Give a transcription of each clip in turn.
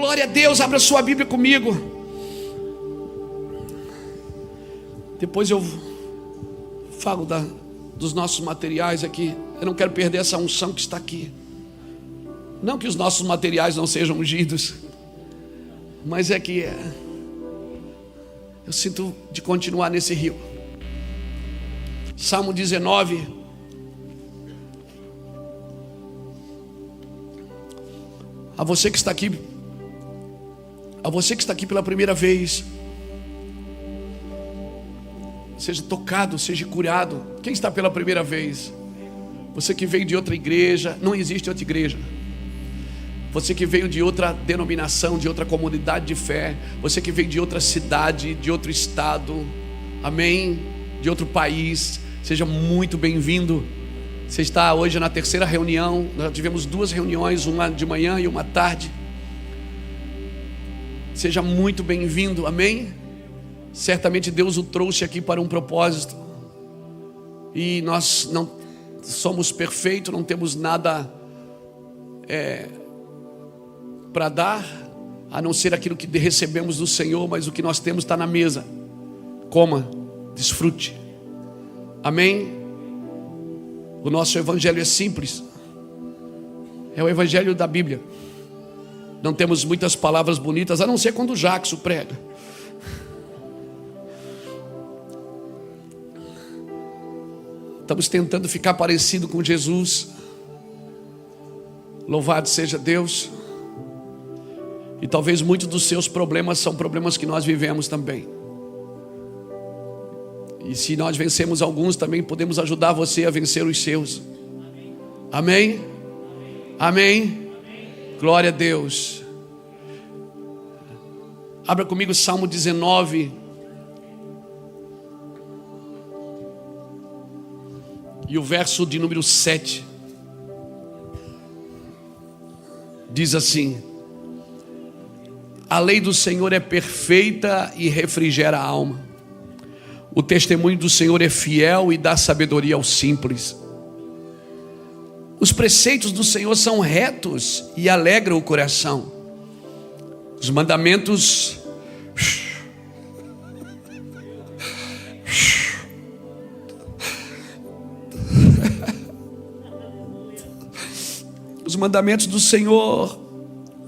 Glória a Deus, abra sua Bíblia comigo. Depois eu falo dos nossos materiais aqui. Eu não quero perder essa unção que está aqui. Não que os nossos materiais não sejam ungidos, mas é que eu sinto de continuar nesse rio. Salmo 19. A você que está aqui pela primeira vez, seja tocado, seja curado. Quem está pela primeira vez? Você que veio de outra igreja, não existe outra igreja. Você que veio de outra denominação, de outra comunidade de fé, você que veio de outra cidade, de outro estado, amém? De outro país, seja muito bem-vindo. Você está hoje na terceira reunião. Nós tivemos 2 reuniões, uma de manhã e uma à tarde. Seja muito bem-vindo, amém? Certamente Deus o trouxe aqui para um propósito. E nós não somos perfeitos, não temos nada para dar, a não ser aquilo que recebemos do Senhor, mas o que nós temos está na mesa. Coma, desfrute, amém? O nosso evangelho é simples, é o evangelho da Bíblia. Não temos muitas palavras bonitas, a não ser quando o Jackson prega. Estamos tentando ficar parecido com Jesus. Louvado seja Deus. E talvez muitos dos seus problemas são problemas que nós vivemos também. E se nós vencemos alguns, também podemos ajudar você a vencer os seus. Amém? Amém? Glória a Deus. Abra comigo Salmo 19. E o verso de número 7. Diz assim: a lei do Senhor é perfeita e refrigera a alma. O testemunho do Senhor é fiel e dá sabedoria aos simples. Os preceitos do Senhor são retos e alegram o coração. Os mandamentos os mandamentos do Senhor,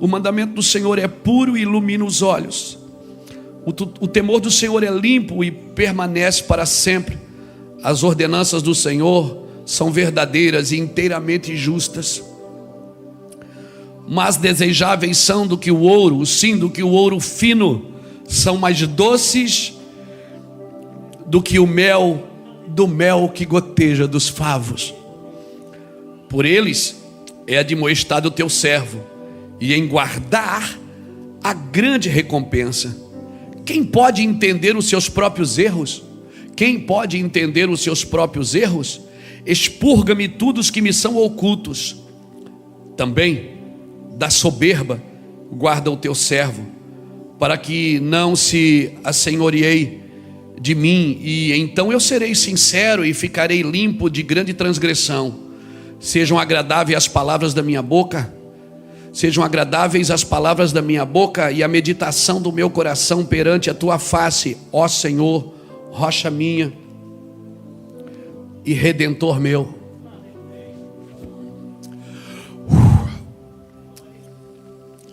o mandamento do Senhor é puro e ilumina os olhos. O temor do Senhor é limpo e permanece para sempre. As ordenanças do Senhor são verdadeiras e inteiramente justas. Mais desejáveis são do que o ouro, sim, do que o ouro fino. São mais doces do que o mel, do mel que goteja dos favos. Por eles é admoestado o teu servo, e em guardar a grande recompensa. Quem pode entender os seus próprios erros? Quem pode entender os seus próprios erros? Expurga-me tudo os que me são ocultos. Também da soberba guarda o teu servo, para que não se assenhoreie de mim, e então eu serei sincero e ficarei limpo de grande transgressão. Sejam agradáveis as palavras da minha boca, sejam agradáveis as palavras da minha boca e a meditação do meu coração perante a tua face, ó Senhor, rocha minha e redentor meu.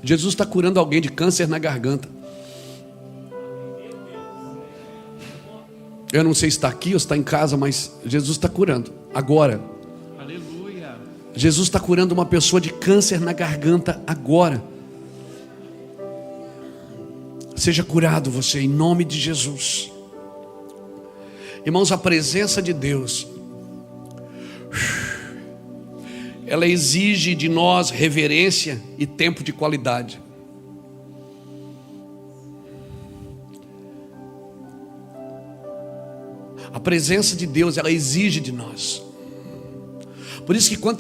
Jesus está curando alguém de câncer na garganta. Eu não sei se está aqui ou se está em casa, mas Jesus está curando agora. Jesus está curando uma pessoa de câncer na garganta agora. Seja curado você, em nome de Jesus. Irmãos, a presença de Deus, ela exige de nós reverência e tempo de qualidade. A presença de Deus, ela exige de nós. Por isso que quando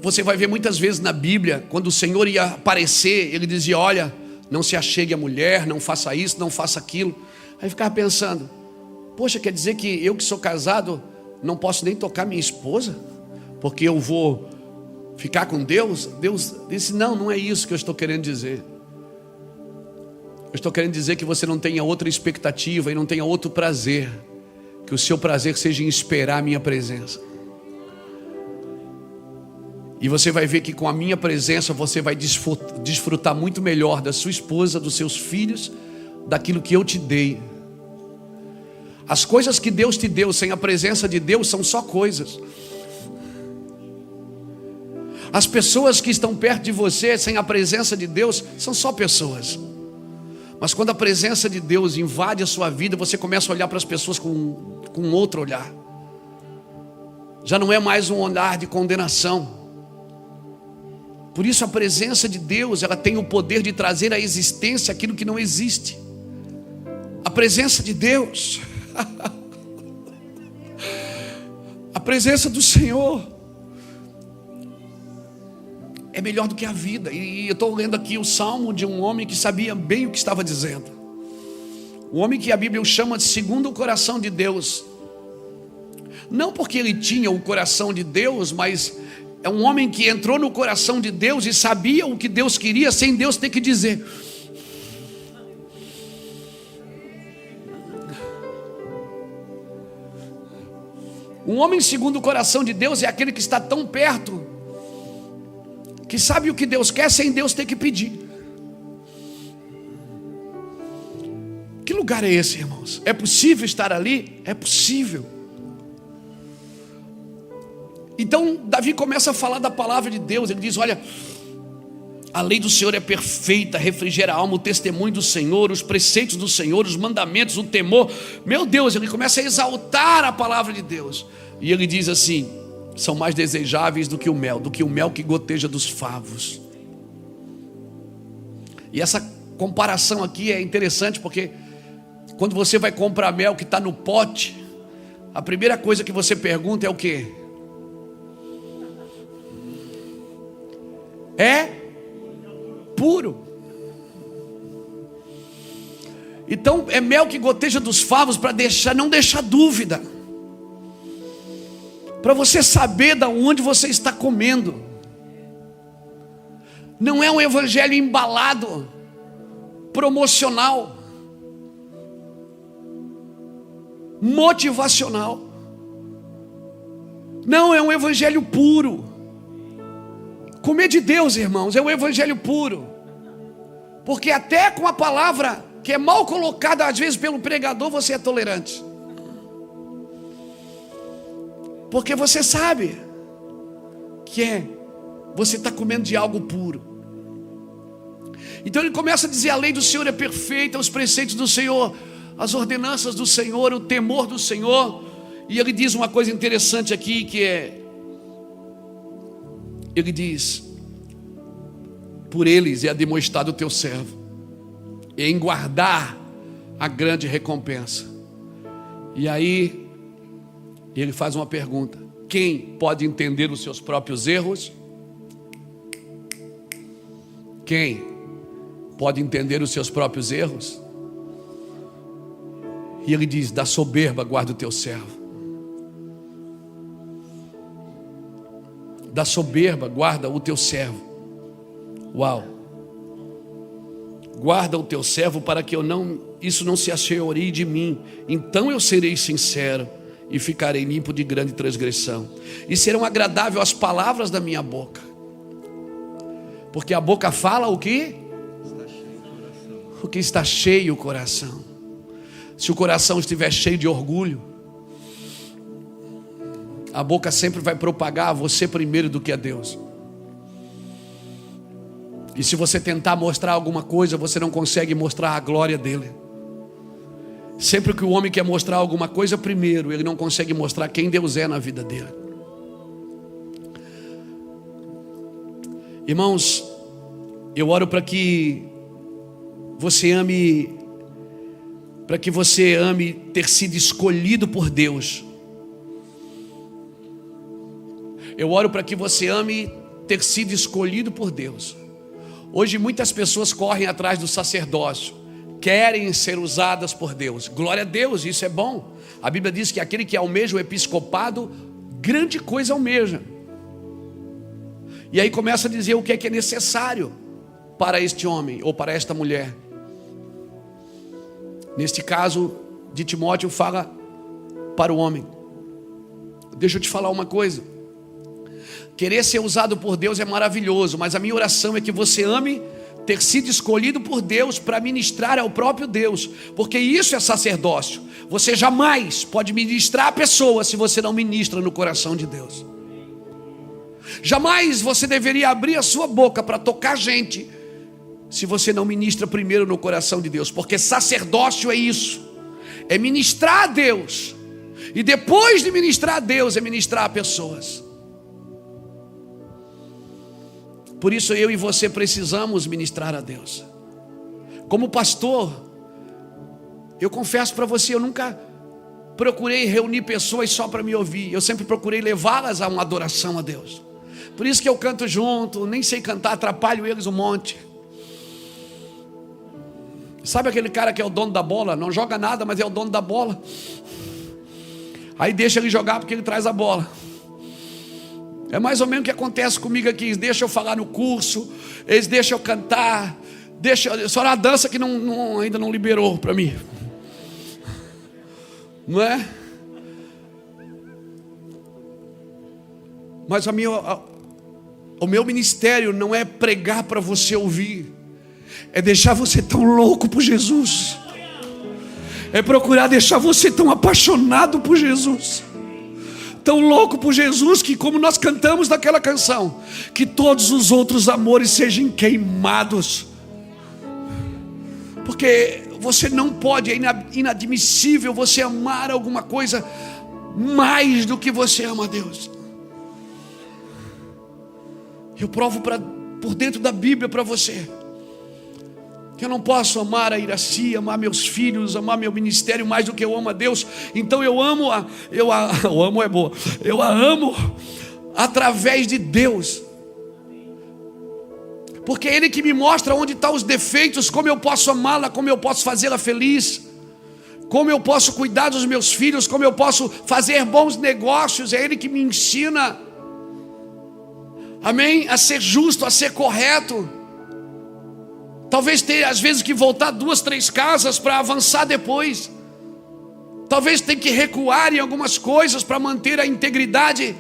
você vai ver muitas vezes na Bíblia, quando o Senhor ia aparecer, Ele dizia: olha, não se achegue a mulher, não faça isso, não faça aquilo. Aí ficava pensando: poxa, quer dizer que eu que sou casado não posso nem tocar minha esposa? Porque eu vou ficar com Deus, Deus disse: não é isso que eu estou querendo dizer. Eu estou querendo dizer que você não tenha outra expectativa e não tenha outro prazer, que o seu prazer seja em esperar a minha presença. E você vai ver que com a minha presença você vai desfrutar muito melhor da sua esposa, dos seus filhos, daquilo que eu te dei. As coisas que Deus te deu sem a presença de Deus são só coisas. As pessoas que estão perto de você sem a presença de Deus são só pessoas. Mas quando a presença de Deus invade a sua vida, você começa a olhar para as pessoas com outro olhar. Já não é mais um olhar de condenação. Por isso a presença de Deus, ela tem o poder de trazer à existência aquilo que não existe. A presença de Deus, a presença do Senhor é melhor do que a vida. E eu estou lendo aqui o salmo de um homem que sabia bem o que estava dizendo. O homem que a Bíblia chama de segundo o coração de Deus. Não porque ele tinha o coração de Deus, mas é um homem que entrou no coração de Deus e sabia o que Deus queria sem Deus ter que dizer. Um homem segundo o coração de Deus é aquele que está tão perto, que sabe o que Deus quer sem Deus ter que pedir. Que lugar é esse, irmãos? É possível estar ali? É possível. Então Davi começa a falar da palavra de Deus. Ele diz: olha, a lei do Senhor é perfeita, refrigera a alma, o testemunho do Senhor, os preceitos do Senhor, os mandamentos, o temor. Meu Deus, ele começa a exaltar a palavra de Deus. E ele diz assim: são mais desejáveis do que o mel que goteja dos favos. E essa comparação aqui é interessante, porque quando você vai comprar mel que está no pote, a primeira coisa que você pergunta é o quê? É puro. Então é mel que goteja dos favos para não deixar dúvida, para você saber de onde você está comendo. Não é um evangelho embalado, promocional, motivacional. Não, é um evangelho puro. Comer de Deus, irmãos, é um evangelho puro. Porque até com a palavra que é mal colocada às vezes pelo pregador, você é tolerante. Porque você sabe que você está comendo de algo puro. Então ele começa a dizer: a lei do Senhor é perfeita, os preceitos do Senhor, as ordenanças do Senhor, o temor do Senhor. E ele diz uma coisa interessante aqui, que é: ele diz: por eles é demonstrado o teu servo, e em guardar a grande recompensa. E aí ele faz uma pergunta: quem pode entender os seus próprios erros? Quem pode entender os seus próprios erros? E ele diz: da soberba guarda o teu servo. Da soberba guarda o teu servo. Uau! Guarda o teu servo para que isso não se assenhoreie de mim. Então eu serei sincero e ficarei limpo de grande transgressão. E serão agradáveis as palavras da minha boca. Porque a boca fala o que? O que está cheio o coração. Se o coração estiver cheio de orgulho, a boca sempre vai propagar a você primeiro do que a Deus. E se você tentar mostrar alguma coisa, você não consegue mostrar a glória dele. Sempre que o homem quer mostrar alguma coisa primeiro, ele não consegue mostrar quem Deus é na vida dele. Irmãos, eu oro para que você ame ter sido escolhido por Deus. Eu oro para que você ame ter sido escolhido por Deus. Hoje muitas pessoas correm atrás do sacerdócio, querem ser usadas por Deus. Glória a Deus, isso é bom. A Bíblia diz que aquele que almeja o episcopado, grande coisa almeja. E aí começa a dizer o que é necessário para este homem ou para esta mulher. Neste caso de Timóteo, fala para o homem. Deixa eu te falar uma coisa. Querer ser usado por Deus é maravilhoso, mas a minha oração é que você ame ter sido escolhido por Deus para ministrar ao próprio Deus, porque isso é sacerdócio. Você jamais pode ministrar a pessoa se você não ministra no coração de Deus. Jamais você deveria abrir a sua boca para tocar gente se você não ministra primeiro no coração de Deus, porque sacerdócio é isso, é ministrar a Deus, e depois de ministrar a Deus é ministrar a pessoas. Por isso eu e você precisamos ministrar a Deus. Como pastor, eu confesso para você, eu nunca procurei reunir pessoas só para me ouvir, eu sempre procurei levá-las a uma adoração a Deus. Por isso que eu canto junto, nem sei cantar, atrapalho eles um monte. Sabe aquele cara que é o dono da bola? Não joga nada, mas é o dono da bola. Aí deixa ele jogar porque ele traz a bola. É mais ou menos o que acontece comigo aqui. Eles deixam eu falar no curso, eles deixam eu cantar, só na dança que ainda não liberou para mim. Não é? Mas o meu ministério não é pregar para você ouvir, é deixar você tão louco por Jesus, é procurar deixar você tão apaixonado por Jesus, tão louco por Jesus, que como nós cantamos naquela canção, que todos os outros amores sejam queimados. Porque você não pode, é inadmissível você amar alguma coisa mais do que você ama a Deus. Eu provo por dentro da Bíblia para você que eu não posso amar a Iraci, amar meus filhos, amar meu ministério mais do que eu amo a Deus. Então eu amo eu a amo através de Deus, porque é Ele que me mostra onde estão os defeitos, como eu posso amá-la, como eu posso fazê-la feliz, como eu posso cuidar dos meus filhos, como eu posso fazer bons negócios. É Ele que me ensina, amém, a ser justo, a ser correto. Talvez tenha às vezes que voltar 2, 3 casas para avançar depois. Talvez tenha que recuar em algumas coisas para manter a integridade.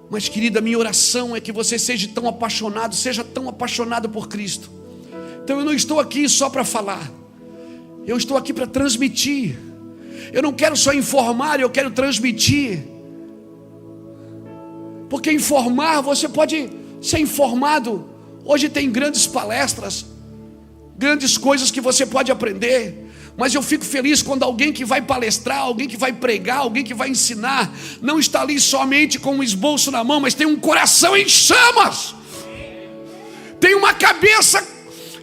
Mas querida, minha oração é que você seja tão apaixonado por Cristo. Então eu não estou aqui só para falar, eu estou aqui para transmitir. Eu não quero só informar, eu quero transmitir. Porque informar, você pode ser informado. Hoje tem grandes palestras, grandes coisas que você pode aprender. Mas eu fico feliz quando alguém que vai palestrar, alguém que vai pregar, alguém que vai ensinar, não está ali somente com um esboço na mão, mas tem um coração em chamas, tem uma cabeça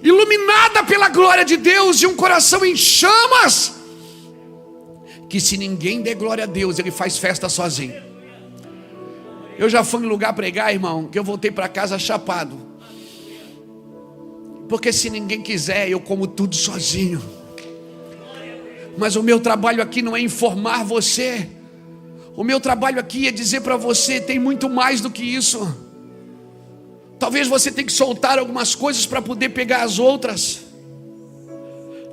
iluminada pela glória de Deus e um coração em chamas, que se ninguém der glória a Deus, ele faz festa sozinho. Eu já fui em lugar pregar, irmão, que eu voltei para casa chapado, porque se ninguém quiser, eu como tudo sozinho. Mas o meu trabalho aqui não é informar você, o meu trabalho aqui é dizer para você, tem muito mais do que isso. Talvez você tenha que soltar algumas coisas para poder pegar as outras.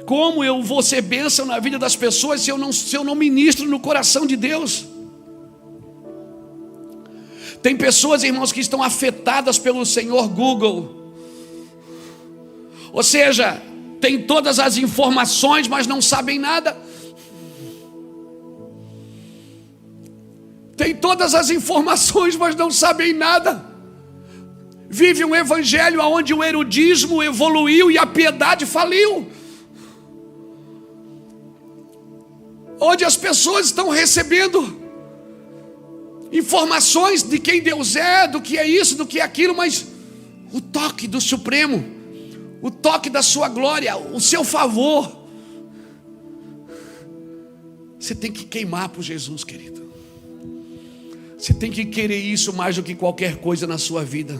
Como eu vou ser bênção na vida das pessoas se eu não ministro no coração de Deus? Tem pessoas, irmãos, que estão afetadas pelo senhor Google. Ou seja, tem todas as informações, mas não sabem nada. Tem todas as informações, mas não sabem nada. Vive um evangelho onde o erudismo evoluiu e a piedade faliu. Onde as pessoas estão recebendo informações de quem Deus é, do que é isso, do que é aquilo, mas o toque do Supremo, o toque da sua glória, o seu favor, você tem que queimar por Jesus, querido. Você tem que querer isso mais do que qualquer coisa na sua vida.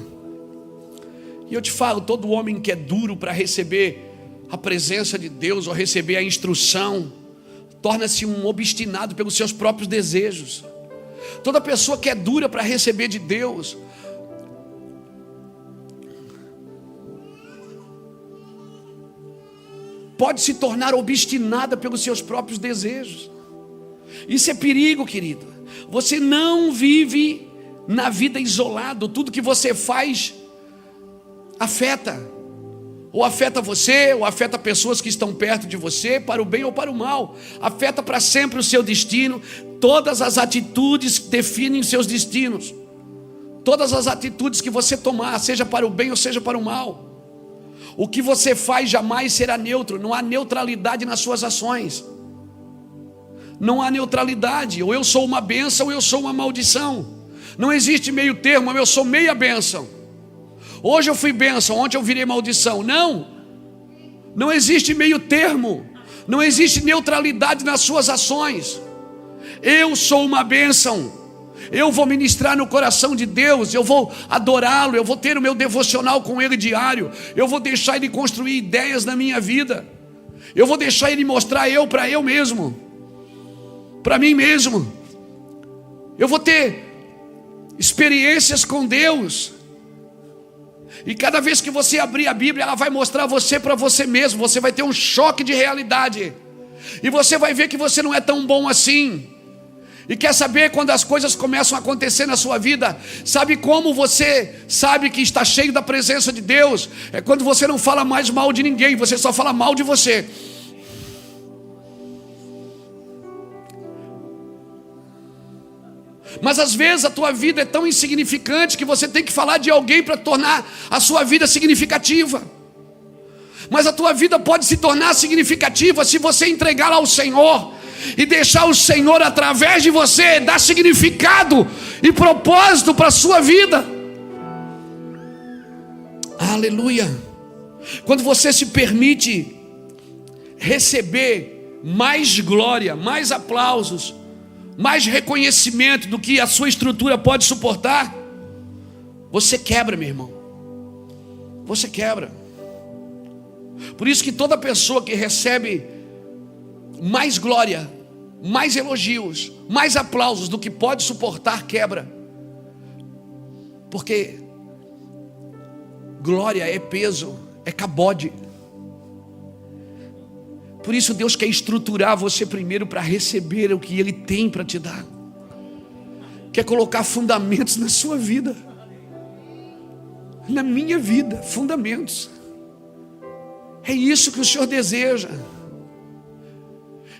E eu te falo, todo homem que é duro para receber a presença de Deus ou receber a instrução, torna-se um obstinado pelos seus próprios desejos. Toda pessoa que é dura para receber de Deus, pode se tornar obstinada pelos seus próprios desejos. Isso é perigo, querido. Você não vive na vida isolado. Tudo que você faz afeta. Ou afeta você, ou afeta pessoas que estão perto de você, para o bem ou para o mal. Afeta para sempre o seu destino. Todas as atitudes definem os seus destinos. Todas as atitudes que você tomar, seja para o bem ou seja para o mal. O que você faz jamais será neutro. Não há neutralidade nas suas ações. Não há neutralidade. Ou eu sou uma bênção ou eu sou uma maldição. Não existe meio termo. Eu sou meia bênção. Hoje eu fui bênção, ontem eu virei maldição. Não existe meio termo. Não existe neutralidade nas suas ações. Eu sou uma bênção. Eu vou ministrar no coração de Deus, eu vou adorá-lo, eu vou ter o meu devocional com Ele diário, eu vou deixar Ele construir ideias na minha vida, eu vou deixar Ele mostrar eu para eu mesmo, para mim mesmo, eu vou ter experiências com Deus, e cada vez que você abrir a Bíblia, ela vai mostrar você para você mesmo, você vai ter um choque de realidade, e você vai ver que você não é tão bom assim. E quer saber quando as coisas começam a acontecer na sua vida? Sabe como você sabe que está cheio da presença de Deus? É quando você não fala mais mal de ninguém, você só fala mal de você. Mas às vezes a tua vida é tão insignificante que você tem que falar de alguém para tornar a sua vida significativa. Mas a tua vida pode se tornar significativa se você entregá-la ao Senhor e deixar o Senhor através de você dar significado e propósito para a sua vida. Aleluia. Quando você se permite receber mais glória, mais aplausos, mais reconhecimento do que a sua estrutura pode suportar, você quebra, meu irmão. Você quebra. Por isso que toda pessoa que recebe mais glória, mais elogios, mais aplausos do que pode suportar, quebra. Porque glória é peso, é cabode. Por isso Deus quer estruturar você primeiro para receber o que Ele tem para te dar. Quer colocar fundamentos na sua vida, na minha vida, fundamentos. É isso que o Senhor deseja.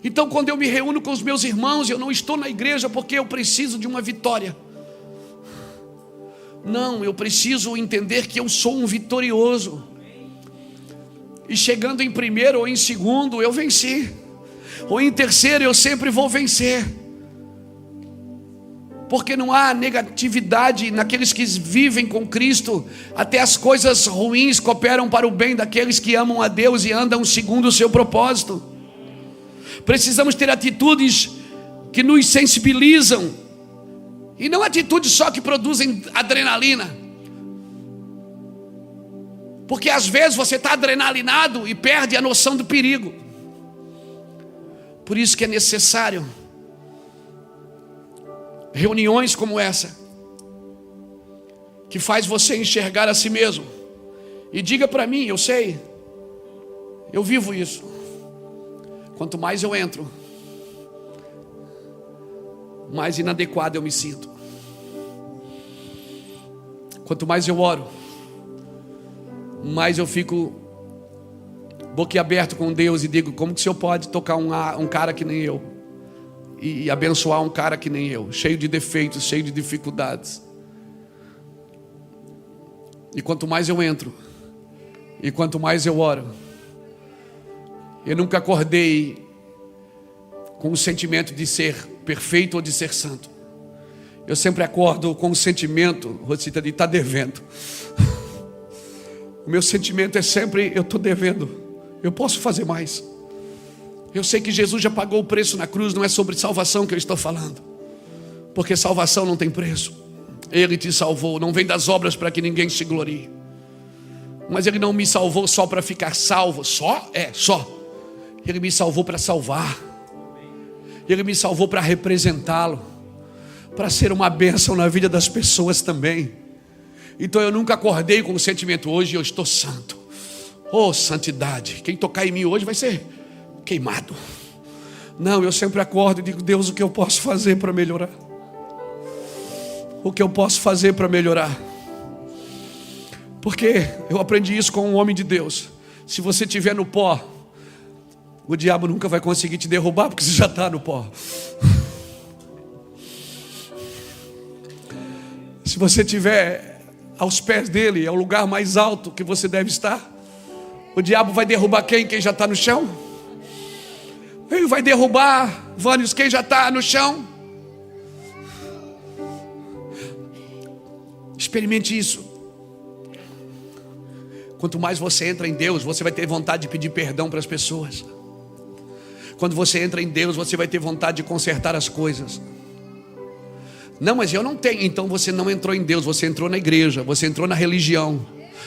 Então quando eu me reúno com os meus irmãos, eu não estou na igreja porque eu preciso de uma vitória. Não, eu preciso entender que eu sou um vitorioso. E chegando em primeiro ou em segundo, eu venci. Ou em terceiro, eu sempre vou vencer. Porque não há negatividade naqueles que vivem com Cristo. Até as coisas ruins cooperam para o bem daqueles que amam a Deus e andam segundo o seu propósito. Precisamos ter atitudes que nos sensibilizam. E não atitudes só que produzem adrenalina. Porque às vezes você está adrenalinado e perde a noção do perigo. Por isso que é necessário reuniões como essa, que faz você enxergar a si mesmo. E diga para mim, eu sei, eu vivo isso. Quanto mais eu entro, mais inadequado eu me sinto. Quanto mais eu oro, mais eu fico boquiaberto com Deus e digo, como que o Senhor pode tocar um cara que nem eu e abençoar um cara que nem eu, cheio de defeitos, cheio de dificuldades. E quanto mais eu entro e quanto mais eu oro, eu nunca acordei com o sentimento de ser perfeito ou de ser santo. Eu sempre acordo com o sentimento, Rosita, de estar devendo. O meu sentimento é sempre, eu estou devendo, eu posso fazer mais. Eu sei que Jesus já pagou o preço na cruz, não é sobre salvação que eu estou falando. Porque salvação não tem preço. Ele te salvou, não vem das obras para que ninguém se glorie. Mas Ele não me salvou só para ficar salvo, só. Ele me salvou para salvar. Ele me salvou para representá-lo. para ser uma bênção na vida das pessoas também. Então eu nunca acordei com o sentimento: hoje eu estou santo. Oh, santidade, quem tocar em mim hoje vai ser queimado. Não, eu sempre acordo e digo: Deus, o que eu posso fazer para melhorar? O que eu posso fazer para melhorar? Porque eu aprendi isso com um homem de Deus. Se você estiver no pó, o diabo nunca vai conseguir te derrubar, porque você já está no pó. Se você estiver aos pés dele, é o lugar mais alto que você deve estar. O diabo vai derrubar quem? Quem já está no chão? Ele vai derrubar, Vânios, quem já está no chão? Experimente isso. Quanto mais você entra em Deus, você vai ter vontade de pedir perdão para as pessoas. Quando você entra em Deus, você vai ter vontade de consertar as coisas. Não, mas eu não tenho. Então você não entrou em Deus, você entrou na igreja, você entrou na religião,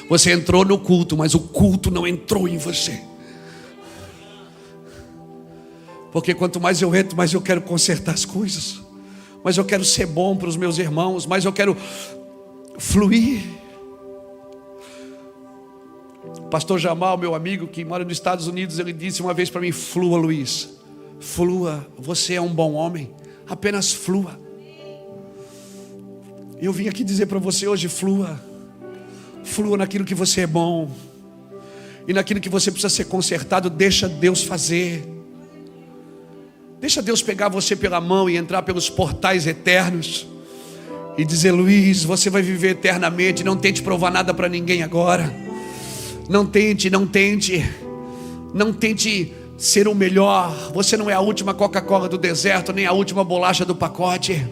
você entrou no culto, mas o culto não entrou em você. Porque quanto mais eu entro, mais eu quero consertar as coisas, mais eu quero ser bom para os meus irmãos, mais eu quero fluir. Pastor Jamal, meu amigo que mora nos Estados Unidos, ele disse uma vez para mim: flua, Luiz, flua, você é um bom homem, apenas flua. Eu vim aqui dizer para você hoje: flua, flua naquilo que você é bom, e naquilo que você precisa ser consertado, deixa Deus fazer. Deixa Deus pegar você pela mão e entrar pelos portais eternos e dizer: Luiz, você vai viver eternamente. Não tente provar nada para ninguém agora. Não tente ser o melhor. Você não é a última Coca-Cola do deserto, nem a última bolacha do pacote.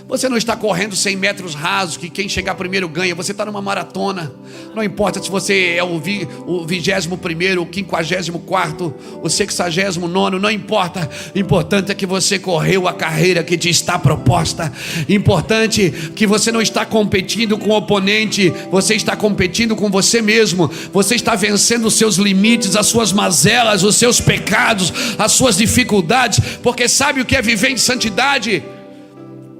Você não está correndo 100 metros rasos, que quem chegar primeiro ganha. Você está numa maratona. Não importa se você é o 21º, o 54º, o 69º, não importa. Importante é que você correu a carreira que te está proposta. Importante que você não está competindo com o oponente, você está competindo com você mesmo. Você está vencendo os seus limites, as suas mazelas, os seus pecados, as suas dificuldades. Porque sabe o que é viver em santidade?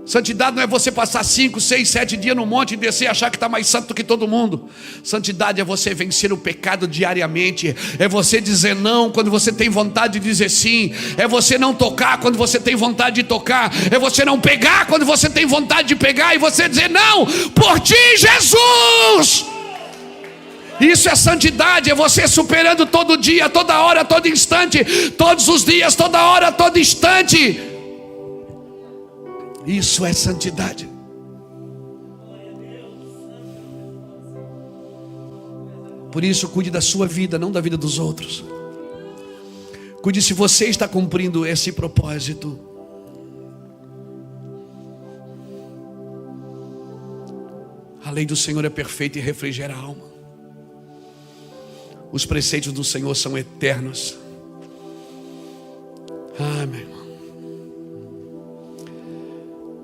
Santidade não é você passar 5, 6, 7 dias no monte e descer e achar que está mais santo do que todo mundo. Santidade é você vencer o pecado diariamente. É você dizer não quando você tem vontade de dizer sim. É você não tocar quando você tem vontade de tocar. É você não pegar quando você tem vontade de pegar. E você dizer: não, por ti, Jesus. Isso é santidade. É você superando todo dia, toda hora, todo instante, todos os dias, toda hora, todo instante. Isso é santidade. Por isso, cuide da sua vida, não da vida dos outros. Cuide se você está cumprindo esse propósito. A lei do Senhor é perfeita e refrigera a alma. Os preceitos do Senhor são eternos. Meu irmão.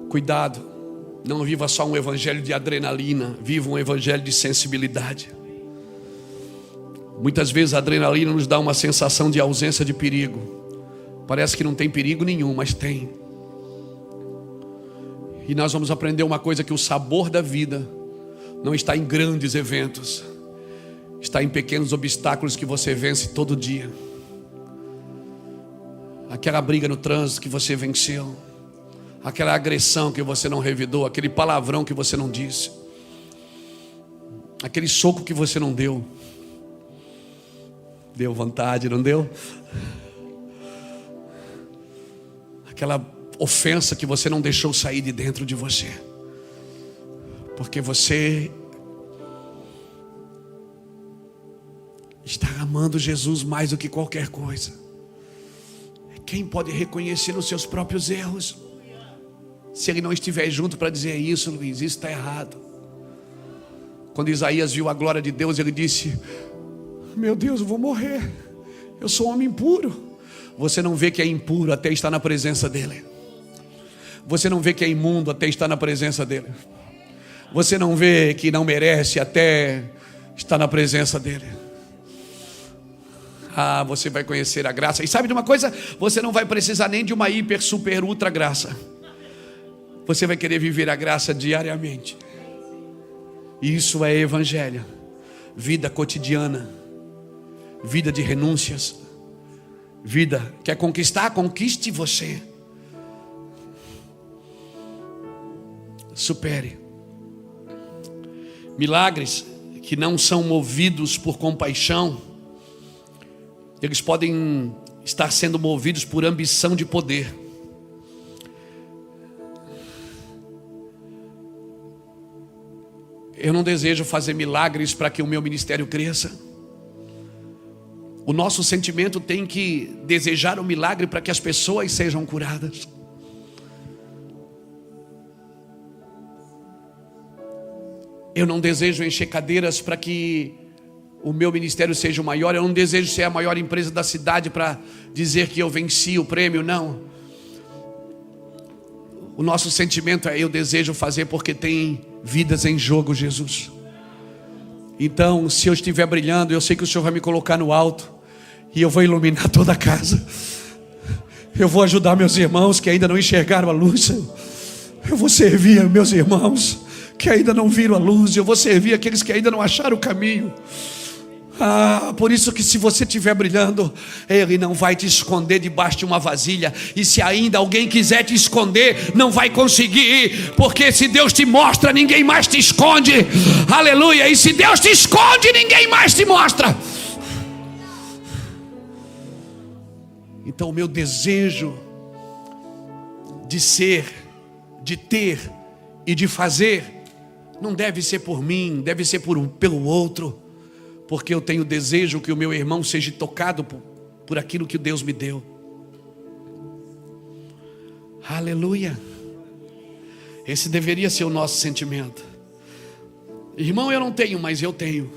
Cuidado, não viva só um evangelho de adrenalina, viva um evangelho de sensibilidade. Muitas vezes a adrenalina nos dá uma sensação de ausência de perigo. Parece que não tem perigo nenhum, mas tem. E nós vamos aprender uma coisa: que o sabor da vida não está em grandes eventos, está em pequenos obstáculos que você vence todo dia. Aquela briga no trânsito que você venceu, aquela agressão que você não revidou, aquele palavrão que você não disse, aquele soco que você não deu. Deu vontade, não deu? Aquela ofensa que você não deixou sair de dentro de você, porque você está amando Jesus mais do que qualquer coisa. Quem pode reconhecer os seus próprios erros? Se ele não estiver junto para dizer: isso, Luiz, isso está errado. Quando Isaías viu a glória de Deus, ele disse: meu Deus, eu vou morrer, eu sou um homem impuro. Você não vê que é impuro até estar na presença dele. Você não vê que é imundo até estar na presença dele. Você não vê que não merece até estar na presença dele. Você vai conhecer a graça. E sabe de uma coisa? Você não vai precisar nem de uma hiper, super, ultra graça. você vai querer viver a graça diariamente. E isso é evangelho, vida cotidiana, vida de renúncias, vida quer conquistar, conquiste você. Supere. Milagres que não são movidos por compaixão, eles podem estar sendo movidos por ambição de poder. Eu não desejo fazer milagres para que o meu ministério cresça. O nosso sentimento tem que desejar o milagre para que as pessoas sejam curadas. Eu não desejo encher cadeiras para que o meu ministério seja o maior. Eu não desejo ser a maior empresa da cidade para dizer que eu venci o prêmio, não. O nosso sentimento é: eu desejo fazer porque tem vidas em jogo, Jesus. Então, se eu estiver brilhando, eu sei que o Senhor vai me colocar no alto e eu vou iluminar toda a casa. Eu vou ajudar meus irmãos que ainda não enxergaram a luz. Eu vou servir meus irmãos que ainda não viram a luz. Eu vou servir aqueles que ainda não acharam o caminho. Por isso que se você estiver brilhando, Ele não vai te esconder debaixo de uma vasilha. E se ainda alguém quiser te esconder, não vai conseguir. Porque se Deus te mostra, ninguém mais te esconde. Aleluia. E se Deus te esconde, ninguém mais te mostra. Então o meu desejo de ser, de ter e de fazer não deve ser por mim, deve ser pelo outro. Porque eu tenho desejo que o meu irmão seja tocado por aquilo que Deus me deu. Aleluia. Esse deveria ser o nosso sentimento. Irmão, eu não tenho, mas eu tenho.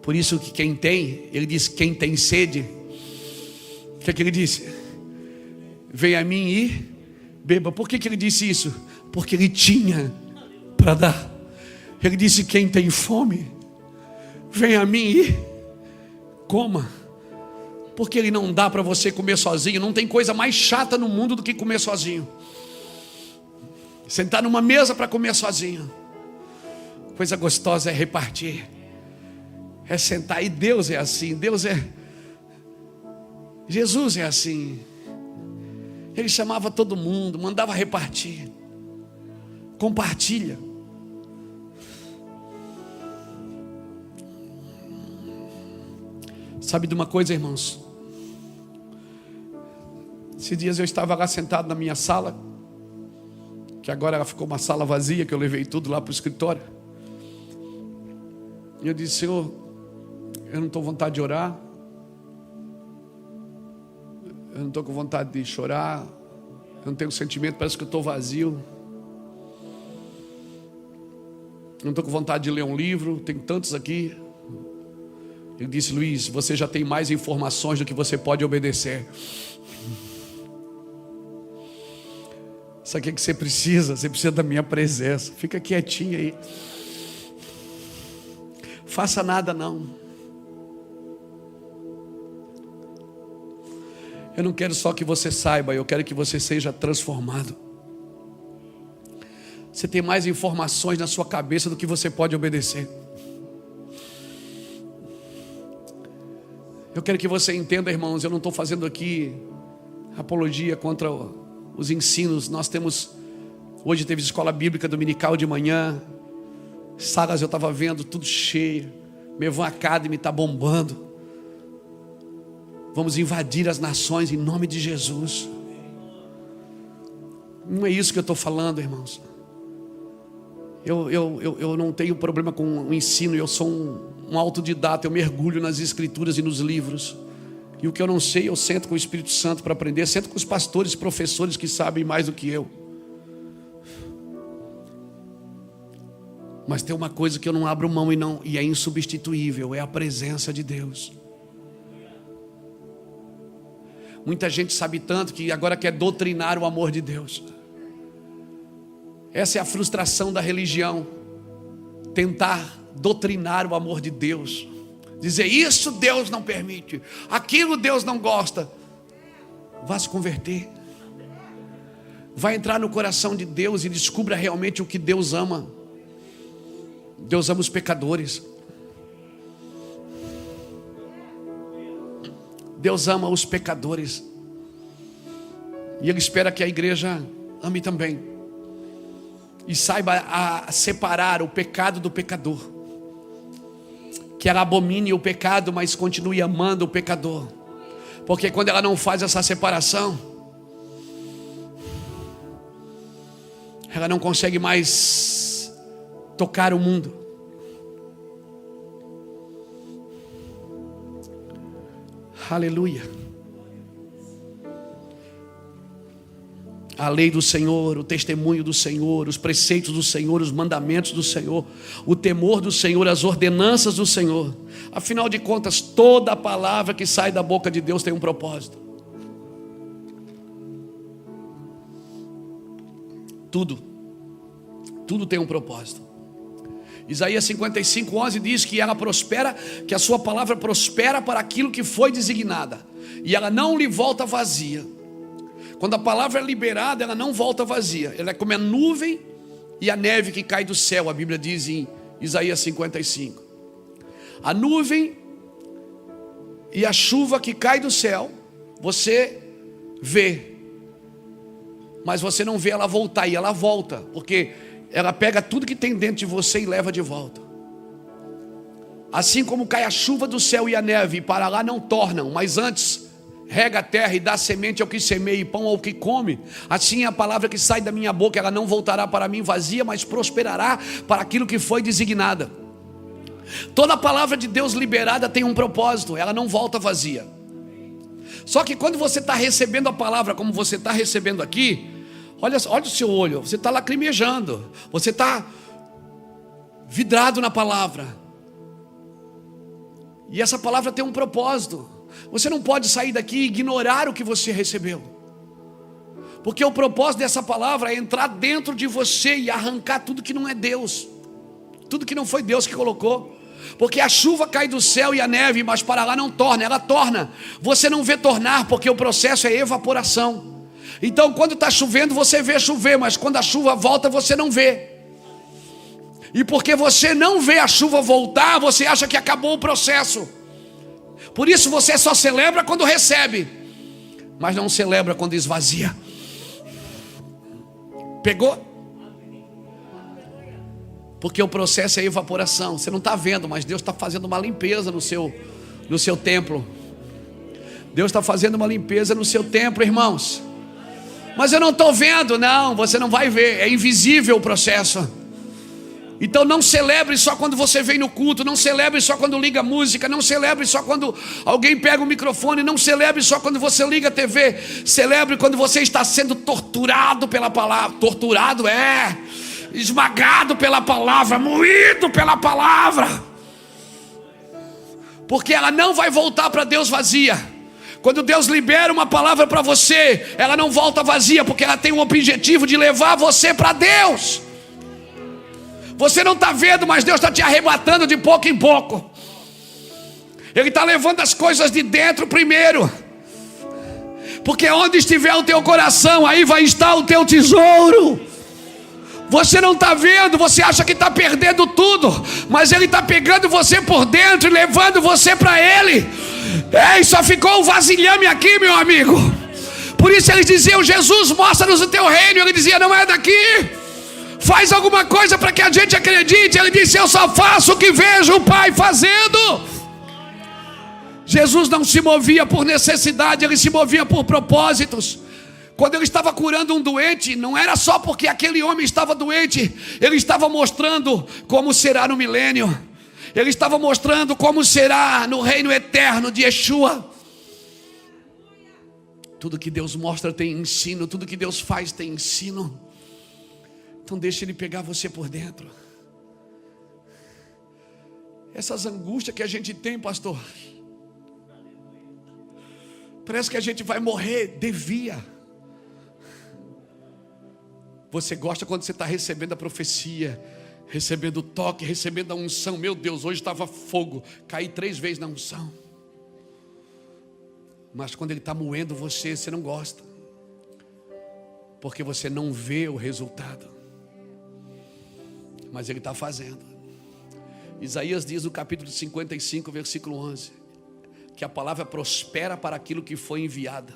Por isso que quem tem, ele diz: quem tem sede, o que é que ele disse? Vem a mim e beba. Por que ele disse isso? Porque ele tinha para dar. Ele disse: quem tem fome, vem a mim e coma. Porque ele não dá para você comer sozinho. Não tem coisa mais chata no mundo do que comer sozinho. Sentar numa mesa para comer sozinho. Coisa gostosa é repartir, é sentar. E Deus é assim. Jesus é assim. Ele chamava todo mundo, mandava repartir. Compartilha. Sabe de uma coisa, irmãos? Esses dias eu estava lá sentado na minha sala, que agora ela ficou uma sala vazia, que eu levei tudo lá para o escritório. E eu disse: Senhor, eu não estou com vontade de orar, eu não estou com vontade de chorar, eu não tenho sentimento, parece que eu estou vazio. Eu não estou com vontade de ler um livro, tem tantos aqui. Ele disse: Luiz, você já tem mais informações do que você pode obedecer. Sabe o que você precisa? Você precisa da minha presença. Fica quietinho aí. Faça nada não. Eu não quero só que você saiba, eu quero que você seja transformado. Você tem mais informações na sua cabeça do que você pode obedecer. Eu quero que você entenda, irmãos, eu não estou fazendo aqui apologia contra os ensinos. Nós temos, hoje teve escola bíblica dominical de manhã, salas eu estava vendo, tudo cheio. Mevan Academy está bombando. Vamos invadir as nações em nome de Jesus. Não é isso que eu estou falando, irmãos. Eu não tenho problema com o ensino. Eu sou um autodidata. Eu mergulho nas escrituras e nos livros. E o que eu não sei, eu sento com o Espírito Santo para aprender. Sento com os pastores e professores que sabem mais do que eu. Mas tem uma coisa que eu não abro mão e é insubstituível. É a presença de Deus. Muita gente sabe tanto que agora quer doutrinar o amor de Deus. Essa é a frustração da religião. Tentar doutrinar o amor de Deus. Dizer: isso Deus não permite, aquilo Deus não gosta. vá se converter. Vai entrar no coração de Deus e descubra realmente o que Deus ama. Deus ama os pecadores. Deus ama os pecadores. E Ele espera que a igreja ame também. E saiba separar o pecado do pecador. Que ela abomine o pecado, mas continue amando o pecador. Porque quando ela não faz essa separação, ela não consegue mais tocar o mundo. Aleluia. A lei do Senhor, o testemunho do Senhor, os preceitos do Senhor, os mandamentos do Senhor, o temor do Senhor, as ordenanças do Senhor. Afinal de contas, toda a palavra que sai da boca de Deus tem um propósito. Tudo tem um propósito. Isaías 55:11 diz que ela prospera, que a sua palavra prospera para aquilo que foi designada, e ela não lhe volta vazia. Quando a palavra é liberada, ela não volta vazia. Ela é como a nuvem e a neve que cai do céu, a Bíblia diz em Isaías 55. A nuvem e a chuva que cai do céu, você vê, mas você não vê ela voltar, e ela volta, porque ela pega tudo que tem dentro de você e leva de volta. Assim como cai a chuva do céu e a neve, e para lá não tornam, mas antes rega a terra e dá semente ao que semeia e pão ao que come, assim é a palavra que sai da minha boca, ela não voltará para mim vazia, mas prosperará para aquilo que foi designada. Toda a palavra de Deus liberada tem um propósito, ela não volta vazia. Só que quando você está recebendo a palavra como você está recebendo aqui, olha o seu olho, você está lacrimejando, você está vidrado na palavra, e essa palavra tem um propósito. Você não pode sair daqui e ignorar o que você recebeu, porque o propósito dessa palavra é entrar dentro de você e arrancar tudo que não é Deus, tudo que não foi Deus que colocou. Porque a chuva cai do céu e a neve, mas para lá não torna, ela torna. Você não vê tornar, porque o processo é evaporação. Então quando está chovendo você vê chover, mas quando a chuva volta você não vê. E porque você não vê a chuva voltar, você acha que acabou o processo. Por isso você só celebra quando recebe, mas não celebra quando esvazia. Pegou? Porque o processo é evaporação. Você não está vendo, mas Deus está fazendo uma limpeza no seu templo. Deus está fazendo uma limpeza no seu templo, irmãos. Mas eu não estou vendo. Não, você não vai ver, é invisível o processo. Então não celebre só quando você vem no culto, não celebre só quando liga a música, não celebre só quando alguém pega o microfone, não celebre só quando você liga a TV. Celebre quando você está sendo torturado pela palavra. Torturado esmagado pela palavra, moído pela palavra, porque ela não vai voltar para Deus vazia. Quando Deus libera uma palavra para você, ela não volta vazia, porque ela tem o objetivo de levar você para Deus. Você não está vendo, mas Deus está te arrebatando de pouco em pouco. Ele está levando as coisas de dentro primeiro, porque onde estiver o teu coração, aí vai estar o teu tesouro. Você não está vendo, você acha que está perdendo tudo, mas Ele está pegando você por dentro e levando você para Ele. Só ficou um vasilhame aqui, meu amigo. Por isso eles diziam: Jesus, mostra-nos o teu reino. Ele dizia: não é daqui, faz alguma coisa para que a gente acredite. Ele disse: eu só faço o que vejo o Pai fazendo. Jesus não se movia por necessidade, Ele se movia por propósitos. Quando Ele estava curando um doente, não era só porque aquele homem estava doente. Ele estava mostrando como será no milênio. Ele estava mostrando como será no reino eterno de Yeshua. Tudo que Deus mostra tem ensino, tudo que Deus faz tem ensino. Então deixa Ele pegar você por dentro. Essas angústias que a gente tem, pastor, parece que a gente vai morrer, devia. Você gosta quando você está recebendo a profecia, recebendo o toque, recebendo a unção. Meu Deus, hoje estava fogo, caí 3 vezes na unção. Mas quando Ele está moendo você, você não gosta, porque você não vê o resultado. Mas Ele está fazendo. Isaías diz no capítulo 55, versículo 11, que a palavra prospera para aquilo que foi enviada.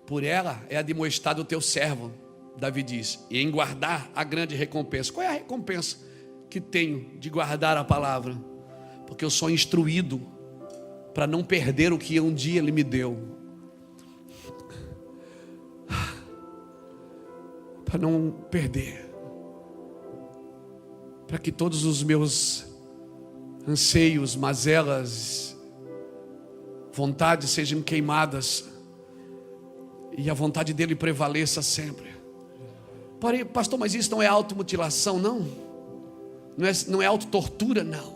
Por ela é admoestado o teu servo, Davi diz, e em guardar a grande recompensa. Qual é a recompensa que tenho de guardar a palavra? Porque eu sou instruído para não perder o que um dia Ele me deu. Para não perder. Para que todos os meus anseios, mazelas, vontades sejam queimadas e a vontade dele prevaleça sempre. Pastor, mas isso não é automutilação, não? Não é autotortura, não.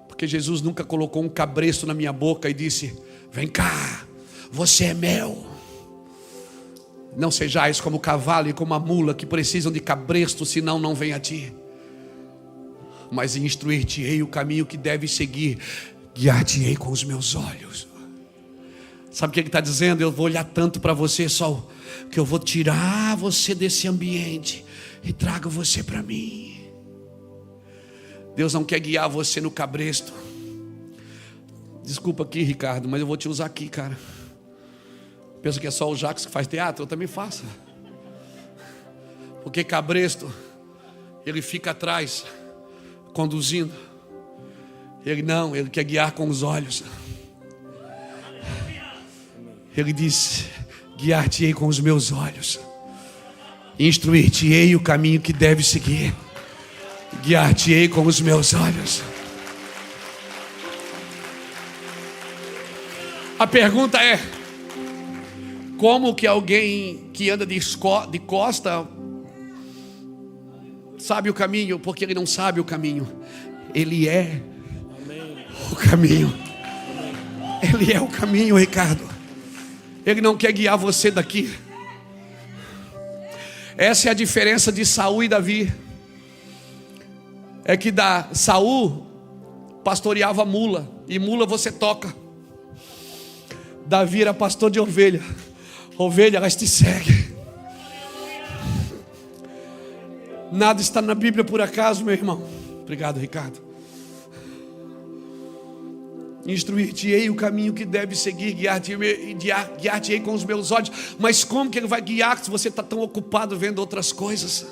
Porque Jesus nunca colocou um cabresto na minha boca e disse: vem cá, você é meu. Não sejais como o cavalo e como a mula, que precisam de cabresto, senão não vem a ti. Mas instruir-te-ei o caminho que deves seguir, guiar-te-ei com os meus olhos. Sabe o que ele está dizendo? Eu vou olhar tanto para você, só que eu vou tirar você desse ambiente e trago você para mim. Deus não quer guiar você no cabresto. Desculpa aqui, Ricardo, mas eu vou te usar aqui, cara. Pensa que é só o Jacques que faz teatro? Eu também faço. Porque cabresto, ele fica atrás, conduzindo. Ele não, ele quer guiar com os olhos. Ele diz: guiar-te-ei com os meus olhos, instruir-te-ei o caminho que deve seguir, guiar-te-ei com os meus olhos. A pergunta é: como que alguém que anda de costa sabe o caminho? Porque ele não sabe o caminho. Ele é o caminho. Ele é o caminho, Ricardo. Ele não quer guiar você daqui. Essa é a diferença de Saul e Davi. É que Saul pastoreava mula, e mula você toca. Davi era pastor de ovelha. Ovelha, elas te seguem. Nada está na Bíblia por acaso, meu irmão. Obrigado, Ricardo. Instruir-te-ei o caminho que deve seguir, guiar-te-ei com os meus olhos. Mas como que ele vai guiar se você está tão ocupado vendo outras coisas?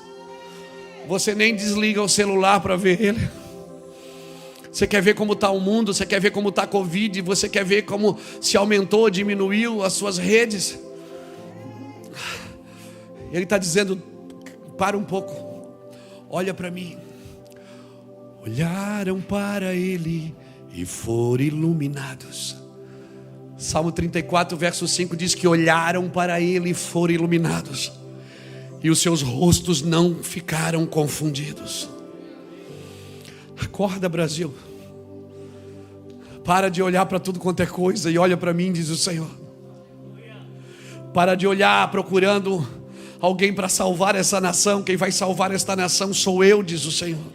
Você nem desliga o celular para ver ele. Você quer ver como está o mundo, você quer ver como está a Covid, você quer ver como se aumentou ou diminuiu as suas redes. Ele está dizendo: para um pouco, olha para mim. Olharam para ele e foram iluminados. Salmo 34, verso 5 diz que olharam para ele e foram iluminados, e os seus rostos não ficaram confundidos. Acorda, Brasil. Para de olhar para tudo quanto é coisa e olha para mim, diz o Senhor. Para de olhar procurando alguém para salvar essa nação. Quem vai salvar esta nação sou eu, diz o Senhor.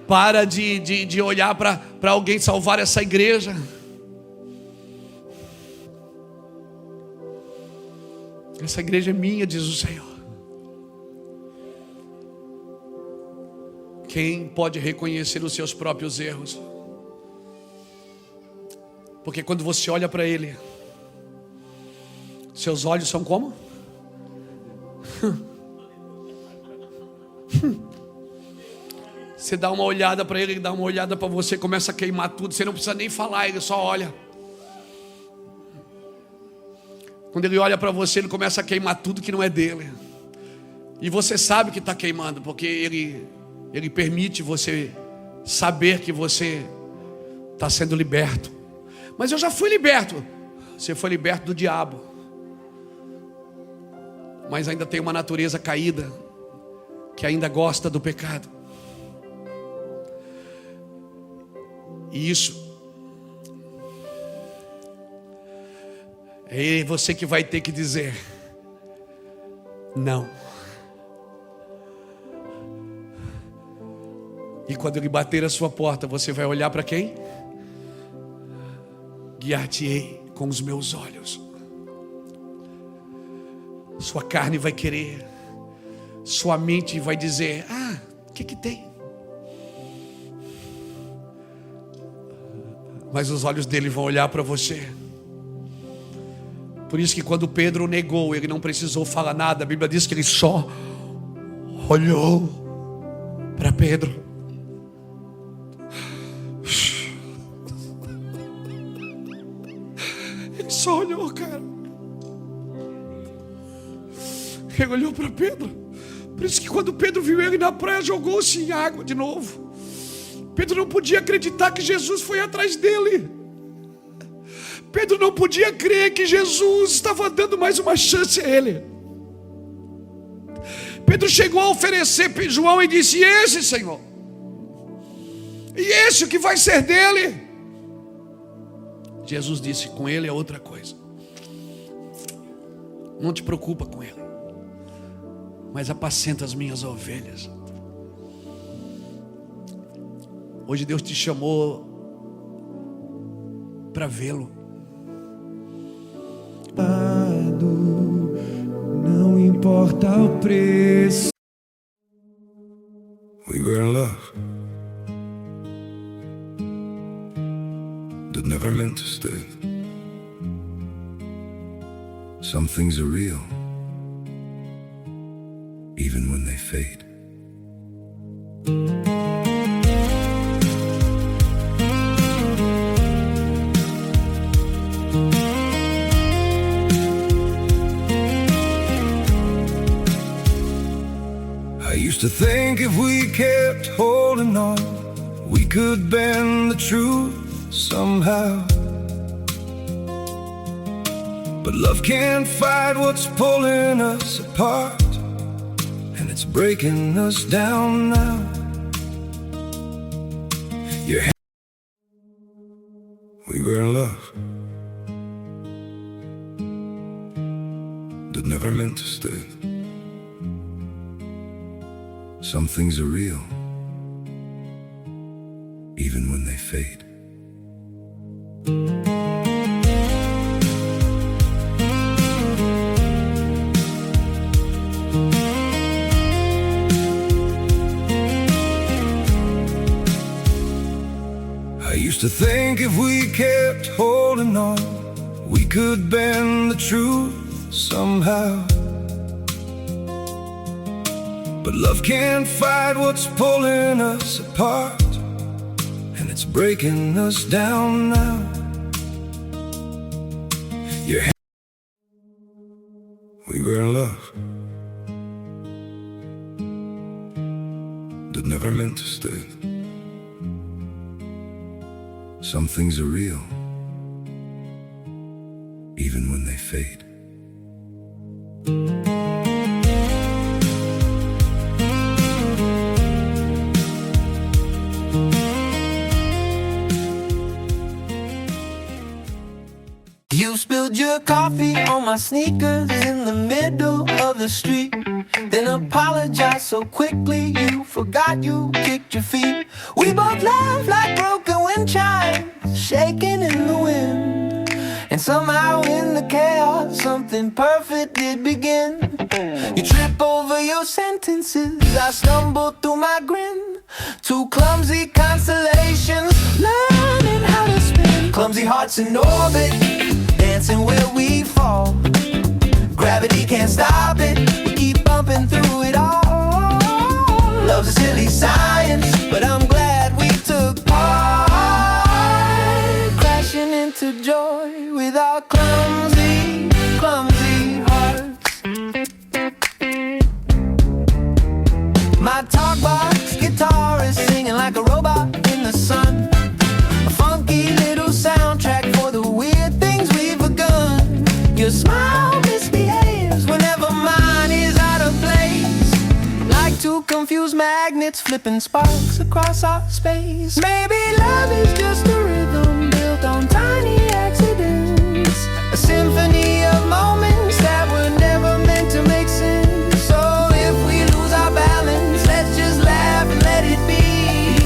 Para de olhar para alguém salvar essa igreja. Essa igreja é minha, diz o Senhor. Quem pode reconhecer os seus próprios erros? Porque quando você olha para Ele, seus olhos são como? Você dá uma olhada para Ele, Ele dá uma olhada para você, começa a queimar tudo. Você não precisa nem falar, Ele só olha. Quando Ele olha para você, Ele começa a queimar tudo que não é dele. E você sabe que está queimando, porque Ele permite você saber que você está sendo liberto. Mas eu já fui liberto. Você foi liberto do diabo. Mas ainda tem uma natureza caída que ainda gosta do pecado. E isso é você que vai ter que dizer não. E quando ele bater a sua porta, você vai olhar para quem? Guiar-te-ei com os meus olhos. Sua carne vai querer, sua mente vai dizer: ah, o que tem? Mas os olhos dele vão olhar para você. Por isso que quando Pedro negou, ele não precisou falar nada. A Bíblia diz que ele só olhou para Pedro. Ele só olhou, cara. Ele olhou para Pedro. Por isso que quando Pedro viu ele na praia, jogou-se em água de novo. Pedro não podia acreditar que Jesus foi atrás dele. Pedro não podia crer que Jesus estava dando mais uma chance a ele. Pedro chegou a oferecer João e disse: e esse, Senhor? E esse, o que vai ser dele? Jesus disse: com ele é outra coisa. Não te preocupa com ele, mas apacenta as minhas ovelhas. Hoje Deus te chamou para vê-lo. Não importa o preço. We were in love that never meant to stay. Some things are real, even when they fade. I used to think if we kept holding on, we could bend the truth somehow. But love can't fight what's pulling us apart, and it's breaking us down now. We were in love that never meant to stay. Some things are real, even when they fade. I used to think if we kept holding on, we could bend the truth somehow. But love can't fight what's pulling us apart, and it's breaking us down now. We were in love that never meant to stay. Some things are real, even when they fade. You spilled your coffee on my sneakers in the middle of the street, then apologized so quickly you forgot you kicked your feet. We both laughed like broken wind chimes shaking in the wind, and somehow in the chaos something perfect did begin. You trip over your sentences, I stumble through my grin. Two clumsy constellations learning how to spin. Clumsy hearts in orbit, dancing where we fall. Gravity can't stop it, we keep bumping through it all. Love's a silly science, but I'm glad we took part. Crashing into joy with our clumsy, clumsy hearts. My talk box guitar is singing like a robot in the sun. A funky little soundtrack for the weird things we've begun. Your smile misbehaves whenever mine is out of place, like two confused magnets flipping sparks across our space. Maybe love is just a rhythm built on tiny accidents, a symphony of moments that were never meant to make sense. So if we lose our balance, let's just laugh and let it be.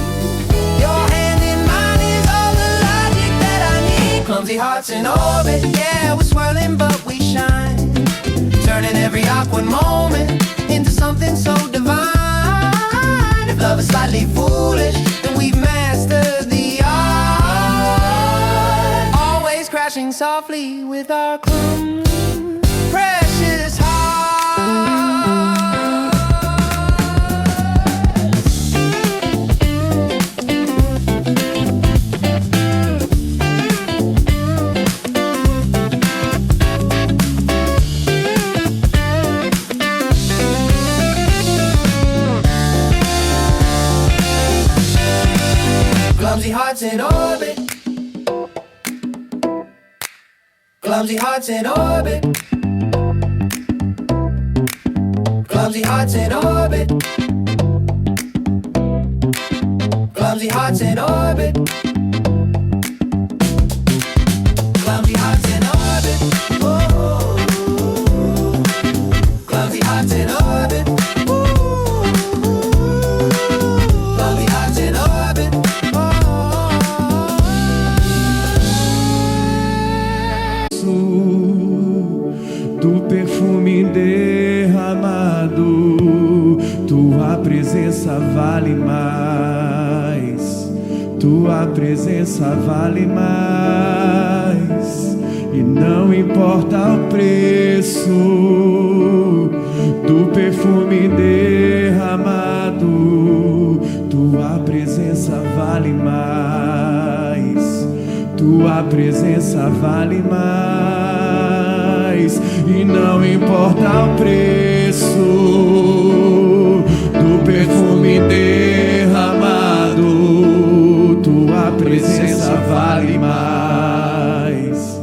hearts in orbit, yeah, we're swirling but we shine, turning every awkward moment into something so divine. If love is slightly foolish, then we've mastered the art, always crashing softly with our clumsy, precious heart. Clumsy hearts in orbit, clumsy hearts in orbit, clumsy hearts in orbit, clumsy hearts in orbit, clumsy hearts in orbit, oh, clumsy hearts in orbit, ooh, clumsy hearts in orbit. Do perfume derramado, tua presença vale mais, tua presença vale mais, e não importa o preço. Do perfume derramado, tua presença vale mais, tua presença vale mais, e não importa o preço. Do perfume derramado, tua presença vale mais,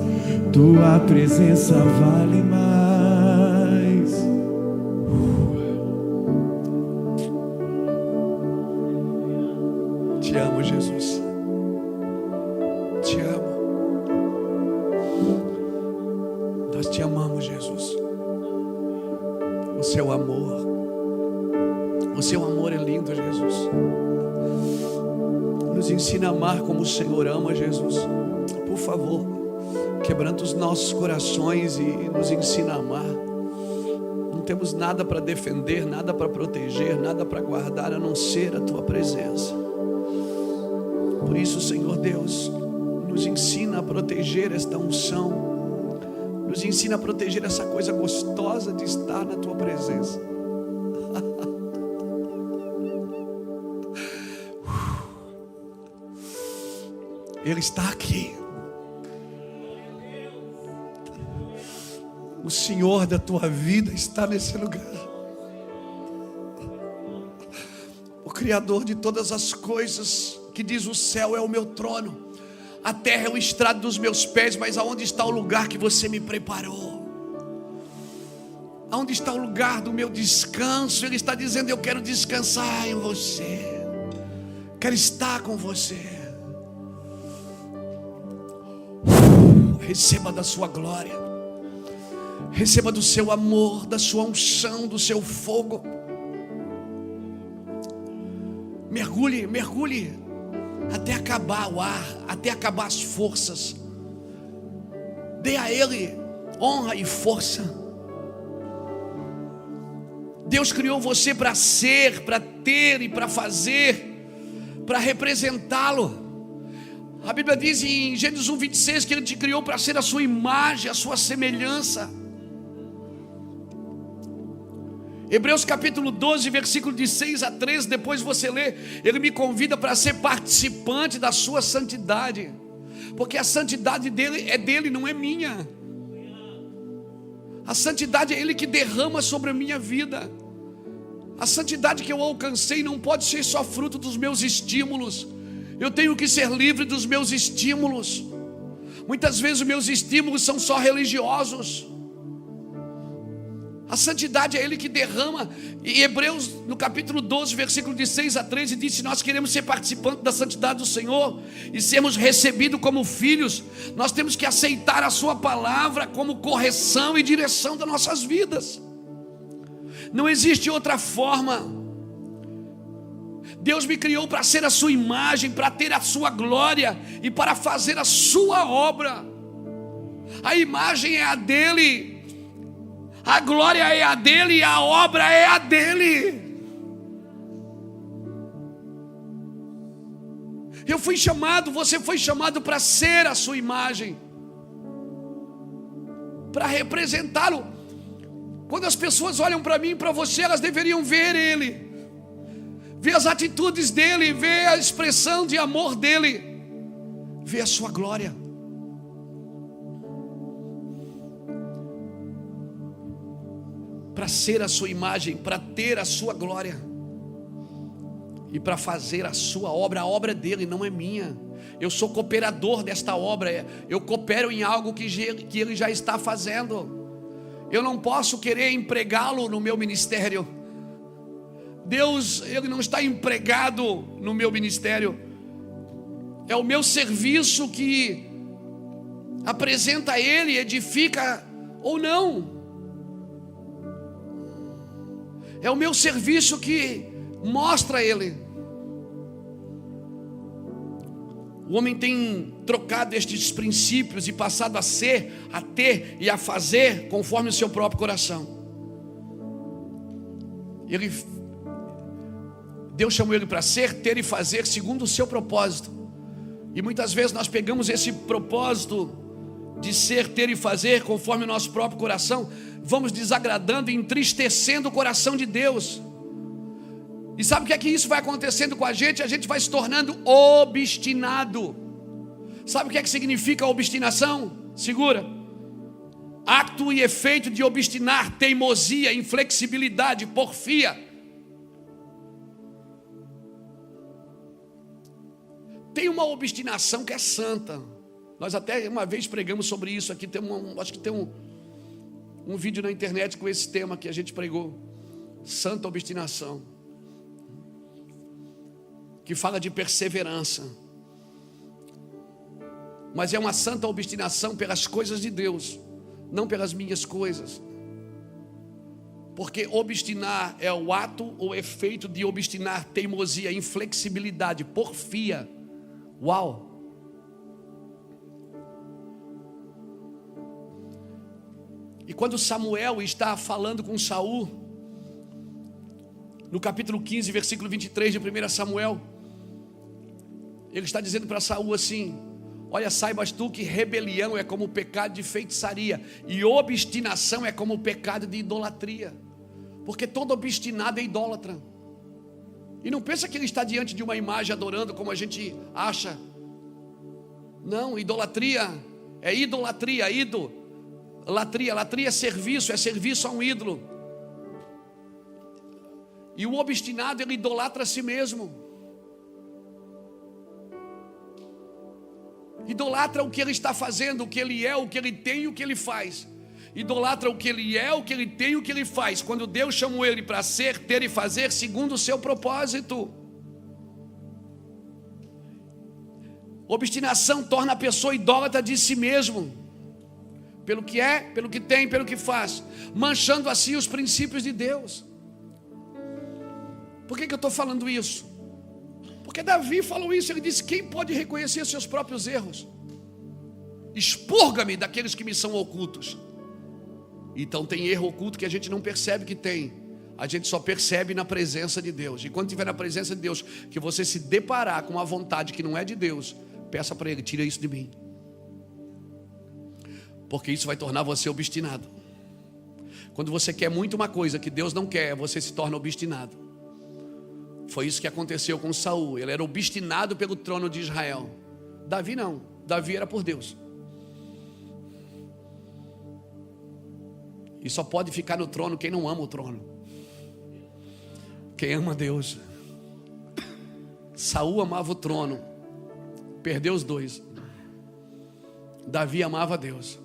tua presença vale mais. Te amo, Jesus. Te amo. Nós te amamos, Jesus. O seu amor é lindo, Jesus. Nos ensina a amar como o Senhor ama, Jesus. Por favor, quebranta os nossos corações e nos ensina a amar. Não temos nada para defender, nada para proteger, nada para guardar, a não ser a tua presença. Por isso, Senhor Deus, nos ensina a proteger esta unção, nos ensina a proteger essa coisa gostosa de estar na tua presença. Ele está aqui. O Senhor da tua vida está nesse lugar. O Criador de todas as coisas, que diz: o céu é o meu trono, a terra é o estrado dos meus pés, mas aonde está o lugar que você me preparou? Aonde está o lugar do meu descanso? Ele está dizendo: eu quero descansar em você, quero estar com você. Receba da sua glória, receba do seu amor, da sua unção, do seu fogo. Mergulhe, mergulhe até acabar o ar, até acabar as forças. Dê a Ele honra e força. Deus criou você para ser, para ter e para fazer, para representá-lo. A Bíblia diz em Gênesis 1:26 que Ele te criou para ser a sua imagem, a sua semelhança. Hebreus capítulo 12, versículo de 6 a 13, depois você lê, Ele me convida para ser participante da sua santidade, porque a santidade dele é dele, não é minha. A santidade é Ele que derrama sobre a minha vida. A santidade que eu alcancei não pode ser só fruto dos meus estímulos. Eu tenho que ser livre dos meus estímulos. Muitas vezes os meus estímulos são só religiosos. A santidade é Ele que derrama. E Hebreus no capítulo 12, versículo de 6 a 13 diz: se nós queremos ser participantes da santidade do Senhor e sermos recebidos como filhos, nós temos que aceitar a sua palavra como correção e direção das nossas vidas. Não existe outra forma. Deus me criou para ser a sua imagem, para ter a sua glória e para fazer a sua obra. A imagem é a dele, a glória é a dele e a obra é a dele. Eu fui chamado, você foi chamado para ser a sua imagem, para representá-lo. Quando as pessoas olham para mim e para você, elas deveriam ver ele, ver as atitudes dele, ver a expressão de amor dele, ver a sua glória. Para ser a sua imagem, para ter a sua glória e para fazer a sua obra. A obra dele não é minha. Eu sou cooperador desta obra. Eu coopero em algo que ele já está fazendo. Eu não posso querer empregá-lo no meu ministério. Deus, ele não está empregado no meu ministério. É o meu serviço que apresenta ele, edifica ou não. É o meu serviço que mostra ele. O homem tem trocado estes princípios e passado a ser, a ter e a fazer conforme o seu próprio coração. Deus chamou ele para ser, ter e fazer segundo o seu propósito. E muitas vezes nós pegamos esse propósito de ser, ter e fazer conforme o nosso próprio coração, vamos desagradando e entristecendo o coração de Deus. E sabe o que é que isso vai acontecendo com a gente? A gente vai se tornando obstinado. Sabe o que é que significa obstinação? Segura. Acto e efeito de obstinar, teimosia, inflexibilidade, porfia. Tem uma obstinação que é santa. Nós até uma vez pregamos sobre isso aqui. Acho que tem um vídeo na internet com esse tema que a gente pregou. Santa obstinação. Que fala de perseverança. Mas é uma santa obstinação pelas coisas de Deus, não pelas minhas coisas. Porque obstinar é o ato ou efeito de obstinar, teimosia, inflexibilidade, porfia. Uau! E quando Samuel está falando com Saul, no capítulo 15, versículo 23 de 1 Samuel, ele está dizendo para Saul assim: olha, saibas tu que rebelião é como o pecado de feitiçaria, e obstinação é como o pecado de idolatria. Porque todo obstinado é idólatra. E não pensa que ele está diante de uma imagem adorando como a gente acha. Não, idolatria é idolatria, latria é serviço a um ídolo. E o obstinado, ele idolatra a si mesmo. Idolatra o que ele está fazendo, o que ele é, o que ele tem e o que ele faz. Idolatra o que ele é, o que ele tem e o que ele faz. Quando Deus chamou ele para ser, ter e fazer segundo o seu propósito. Obstinação torna a pessoa idólatra de si mesmo. Pelo que é, pelo que tem, pelo que faz. Manchando assim os princípios de Deus. Por que eu estou falando isso? Porque Davi falou isso, ele disse: quem pode reconhecer seus próprios erros? Expurga-me daqueles que me são ocultos. Então tem erro oculto que a gente não percebe que tem. A gente só percebe na presença de Deus. E quando estiver na presença de Deus, que você se deparar com uma vontade que não é de Deus, peça para Ele: tira isso de mim. Porque isso vai tornar você obstinado. Quando você quer muito uma coisa que Deus não quer, você se torna obstinado. Foi isso que aconteceu com Saul. Ele era obstinado pelo trono de Israel. Davi não. Davi era por Deus. E só pode ficar no trono quem não ama o trono. Quem ama Deus. Saul amava o trono. Perdeu os dois. Davi amava Deus.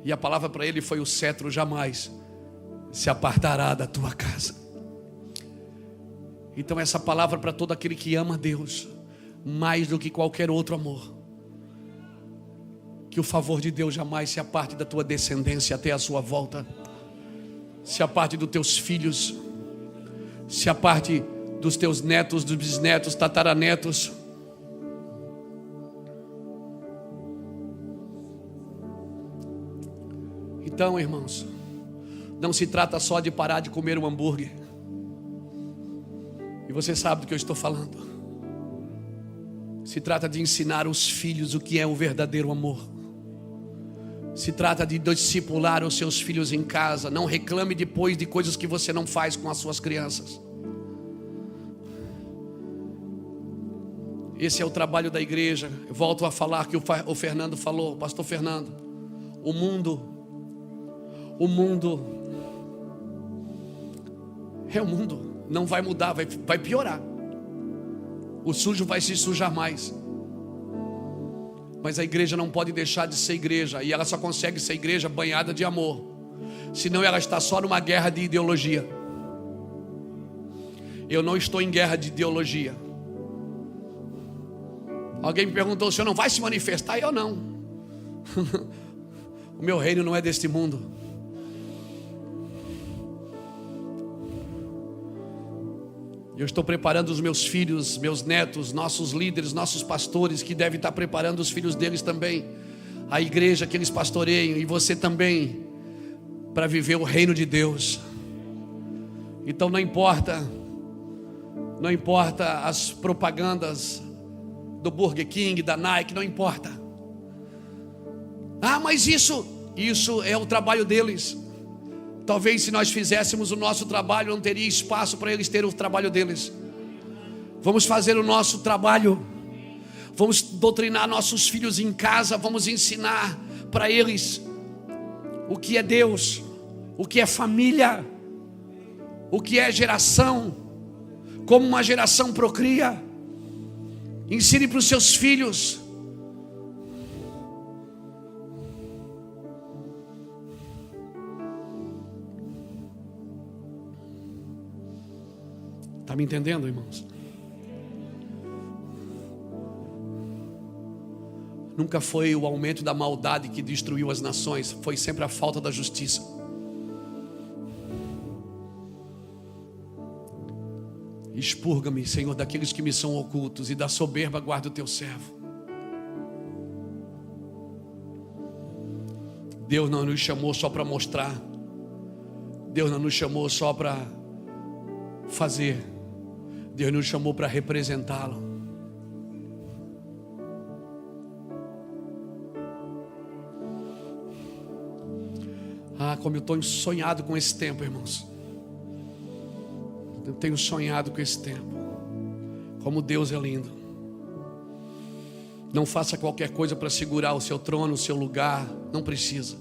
E a palavra para ele foi: o cetro jamais se apartará da tua casa. Então essa palavra para todo aquele que ama Deus mais do que qualquer outro amor. Que o favor de Deus jamais se aparte da tua descendência até a sua volta. Se aparte dos teus filhos. Se aparte dos teus netos, dos bisnetos, tataranetos. Então, irmãos, não se trata só de parar de comer um hambúrguer. E você sabe do que eu estou falando. Se trata de ensinar os filhos o que é o verdadeiro amor. Se trata de discipular os seus filhos em casa. Não reclame depois de coisas que você não faz com as suas crianças. Esse é o trabalho da igreja. Eu volto a falar que o Fernando falou, o pastor Fernando. O mundo não vai mudar, vai piorar. O sujo vai se sujar mais. Mas a igreja não pode deixar de ser igreja. E ela só consegue ser igreja banhada de amor. Senão ela está só numa guerra de ideologia. Eu não estou em guerra de ideologia. Alguém me perguntou: o senhor não vai se manifestar? Eu não. O meu reino não é deste mundo. Eu estou preparando os meus filhos, meus netos, nossos líderes, nossos pastores, que devem estar preparando os filhos deles também, a igreja que eles pastoreiam, e você também, para viver o reino de Deus. Então não importa as propagandas do Burger King, da Nike, não importa. Ah, mas isso é o trabalho deles. Talvez se nós fizéssemos o nosso trabalho, não teria espaço para eles terem o trabalho deles. Vamos fazer o nosso trabalho. Vamos doutrinar nossos filhos em casa. Vamos ensinar para eles o que é Deus, o que é família, o que é geração, como uma geração procria. Ensine para os seus filhos. Está me entendendo, irmãos? Nunca foi o aumento da maldade que destruiu as nações, foi sempre a falta da justiça. Expurga-me, Senhor, daqueles que me são ocultos, e da soberba guarda o teu servo. Deus não nos chamou só para mostrar. Deus não nos chamou só para fazer. Deus nos chamou para representá-lo. Ah, como eu estou sonhado com esse tempo, irmãos. Eu tenho sonhado com esse tempo. Como Deus é lindo. Não faça qualquer coisa para segurar o seu trono, o seu lugar. Não precisa.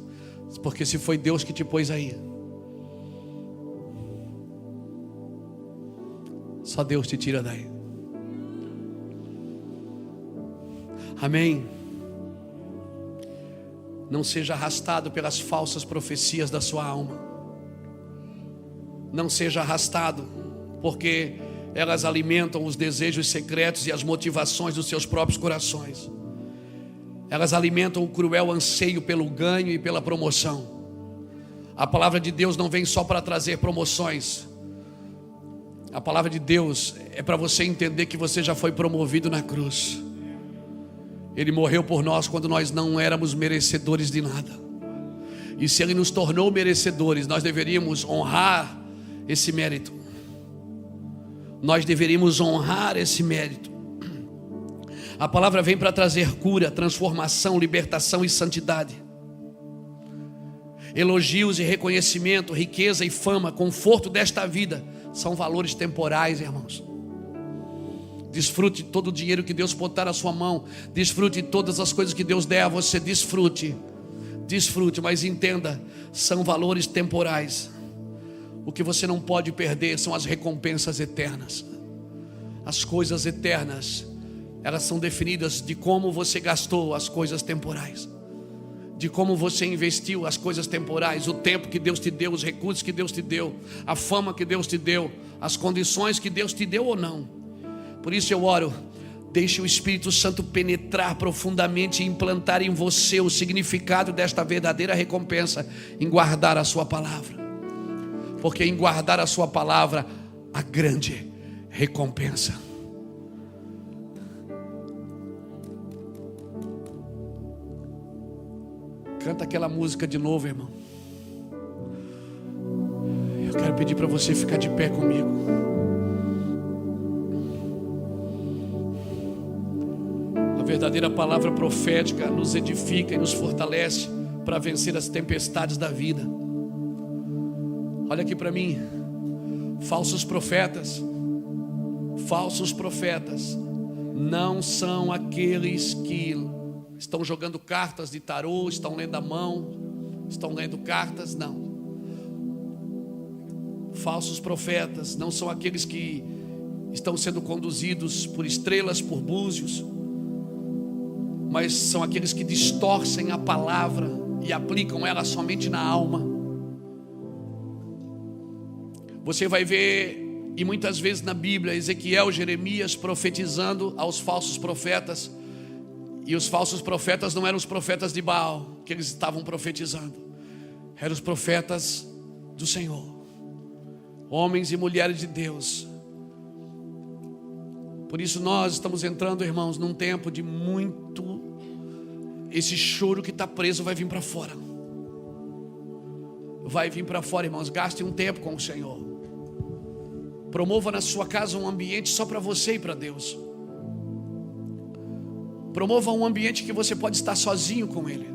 Porque se foi Deus que te pôs aí, só Deus te tira daí. Amém. Não seja arrastado pelas falsas profecias da sua alma. Não seja arrastado, porque elas alimentam os desejos secretos e as motivações dos seus próprios corações. Elas alimentam o cruel anseio pelo ganho e pela promoção. A palavra de Deus não vem só para trazer promoções. A palavra de Deus é para você entender que você já foi promovido na cruz. Ele morreu por nós quando nós não éramos merecedores de nada. E se Ele nos tornou merecedores, nós deveríamos honrar esse mérito. Nós deveríamos honrar esse mérito. A palavra vem para trazer cura, transformação, libertação e santidade. Elogios e reconhecimento, riqueza e fama, conforto desta vida são valores temporais, irmãos. Desfrute todo o dinheiro que Deus botar na sua mão. Desfrute todas as coisas que Deus der a você. Desfrute, mas entenda, são valores temporais. O que você não pode perder são as recompensas eternas. As coisas eternas, elas são definidas de como você gastou as coisas temporais, de como você investiu as coisas temporais, o tempo que Deus te deu, os recursos que Deus te deu, a fama que Deus te deu, as condições que Deus te deu ou não. Por isso eu oro, deixe o Espírito Santo penetrar profundamente e implantar em você o significado desta verdadeira recompensa, em guardar a sua palavra. Porque em guardar a sua palavra, a grande recompensa. Canta aquela música de novo, irmão. Eu quero pedir para você ficar de pé comigo. A verdadeira palavra profética nos edifica e nos fortalece para vencer as tempestades da vida. Olha aqui para mim. Falsos profetas não são aqueles que estão jogando cartas de tarô, estão lendo a mão, estão lendo cartas, não. Falsos profetas não são aqueles que estão sendo conduzidos por estrelas, por búzios, mas são aqueles que distorcem a palavra e aplicam ela somente na alma. Você vai ver, e muitas vezes na Bíblia, Ezequiel, Jeremias profetizando aos falsos profetas. E os falsos profetas não eram os profetas de Baal que eles estavam profetizando, eram os profetas do Senhor, homens e mulheres de Deus. Por isso nós estamos entrando, irmãos, num tempo de muito... Esse choro que está preso vai vir para fora. Vai vir para fora, irmãos. Gaste um tempo com o Senhor. Promova na sua casa um ambiente só para você e para Deus. Promova um ambiente que você pode estar sozinho com Ele.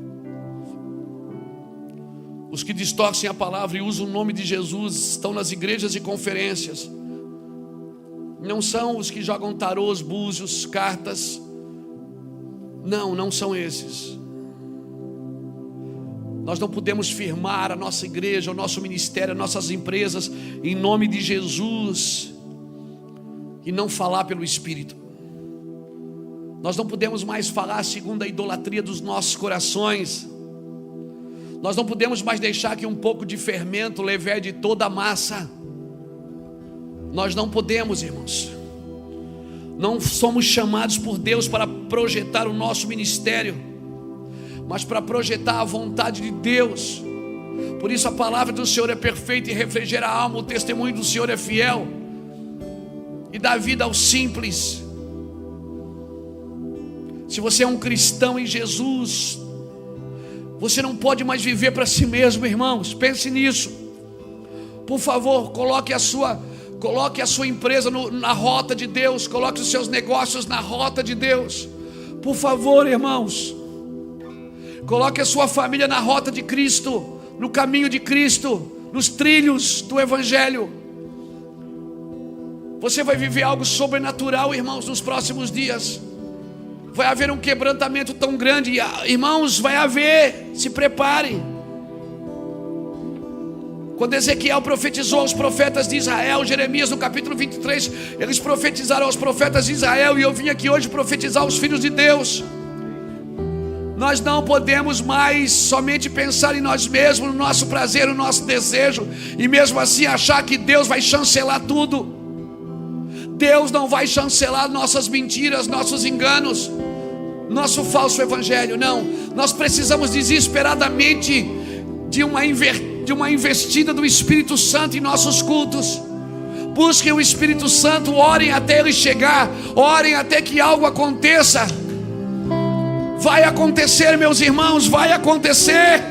Os que distorcem a palavra e usam o nome de Jesus estão nas igrejas e conferências. Não são os que jogam tarôs, búzios, cartas. Não são esses. Nós não podemos firmar a nossa igreja, o nosso ministério, as nossas empresas em nome de Jesus e não falar pelo Espírito. Nós não podemos mais falar segundo a idolatria dos nossos corações. Nós não podemos mais deixar que um pouco de fermento levede toda a massa. Nós não podemos, irmãos. Não somos chamados por Deus para projetar o nosso ministério, mas para projetar a vontade de Deus. Por isso a palavra do Senhor é perfeita e refrigera a alma. O testemunho do Senhor é fiel e dá vida aos simples. Se você é um cristão em Jesus, você não pode mais viver para si mesmo, irmãos. Pense nisso. Por favor, coloque a sua empresa na rota de Deus. Coloque os seus negócios na rota de Deus. Por favor, irmãos. Coloque a sua família na rota de Cristo, no caminho de Cristo, nos trilhos do Evangelho. Você vai viver algo sobrenatural, irmãos, nos próximos dias. Vai haver um quebrantamento tão grande, irmãos, vai haver, se preparem. Quando Ezequiel profetizou aos profetas de Israel, Jeremias no capítulo 23, eles profetizaram aos profetas de Israel, e eu vim aqui hoje profetizar aos filhos de Deus. Nós não podemos mais somente pensar em nós mesmos, no nosso prazer, no nosso desejo, e mesmo assim achar que Deus vai chancelar tudo. Deus não vai chancelar nossas mentiras, nossos enganos, nosso falso evangelho, não. Nós precisamos desesperadamente de uma investida do Espírito Santo em nossos cultos. Busquem o Espírito Santo, orem até Ele chegar, orem até que algo aconteça. Vai acontecer, meus irmãos, vai acontecer.